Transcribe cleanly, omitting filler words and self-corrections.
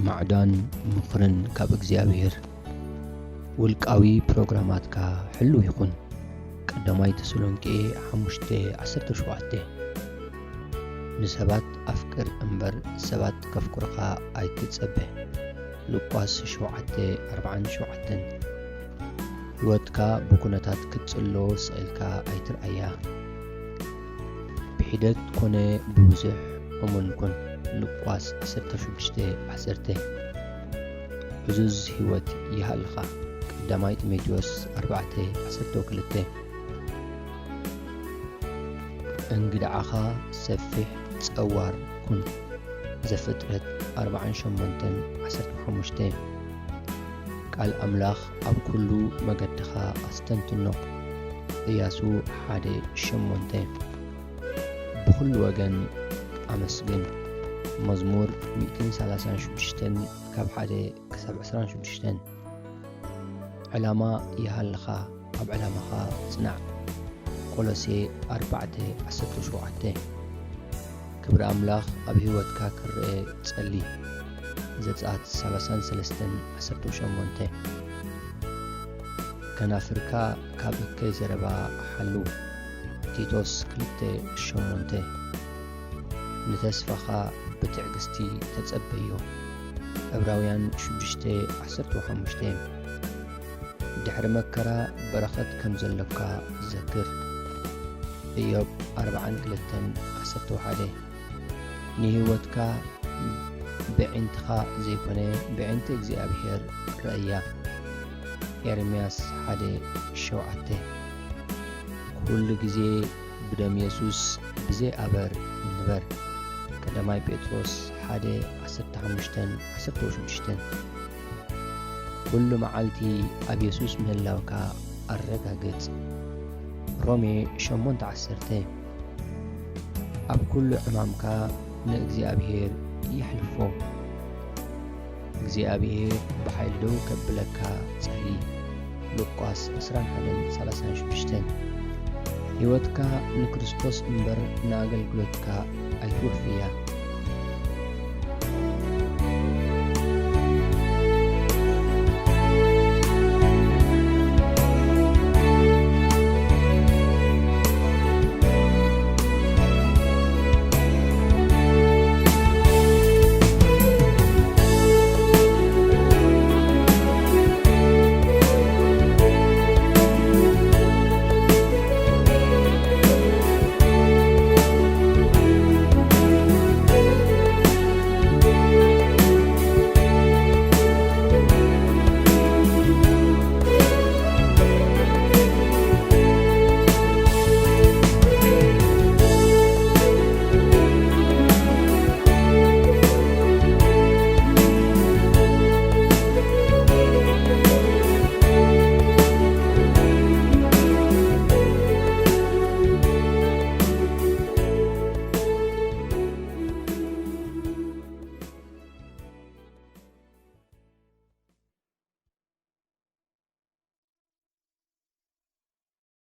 ማዕዳን ምኽርን ካብ እግዚአብሔር ውልቃዊ ፕሮግራማትካ ሕሉ ይኹን። ቀዳማይ ተሰሎንቄ 5:17 ንሰባት ኣፍቅር እምበር ሰባት ከፍቅሩኻ ኣይትጸብሕ። ሉቃስ 7:47 ሕይወትካ ብኩነታት ክትጽሎ ስኢልካ ኣይትርአያ። ብሒደት ኮነ ብብዙሕ እሙን ኩን። ሉቃስ 16:10 ዕዙዝ ሕይወት ይሃልኻ። ቀዳማይ ጢሞቴዎስ 4:12 እንግዳዓኻ ሰፊሕ ጸዋር ኩን። ዘፍጥረት 48:15 ቃል ኣምላኽ ኣብ ኩሉ መገድኻ ኣስተንትኖ። ኢያሱ 1:8 ብኩሉ ወገን ኣመስግን። መዝሙር 136 ካብ 1-26 ዕላማ ይሃልኻ፣ ኣብ ዕላማኻ ጽናዕ። ቆሎሴ 4:17 ክብሪ ኣምላኽ ኣብ ሕይወትካ ክርአ ጸሊ። ዘጸአት 33:18 ከናፍርካ ካብ እከይ ዘረባ ሓሉ። ቲቶስ 2:8 ንተስፋኻ ብትዕግስቲ ተጸበዮ። ዕብራውያን 6:15 ድሕሪ መከራ በረኸት ከም ዘለካ ዘክር። ኢዮብ 42:11 ንሕይወትካ ብዒንትኻ ዘይኮነ ብዒንቲ እግዚኣብሔር ረእያ። ኤርምያስ 1:7 ኩሉ ግዜ ብደም ኢየሱስ ብዘይኣበር ንበር። ቀዳማይ ጴጥሮስ 1:15-16 ኩሉ መዓልቲ ኣብ ኢየሱስ ምህላውካ ኣረጋግጽ። ሮሜ 8:10 ኣብ ኩሉ ዕማምካ ንእግዚአብሔር ይሕልፎ። እግዚአብሔር ብሓይሉ ደው ከብለካ ጸሊ። ሉቃስ 21:36 ሕይወትካ ንክርስቶስ እምበር ንኣገልግሎትካ ኣይትወፍያ።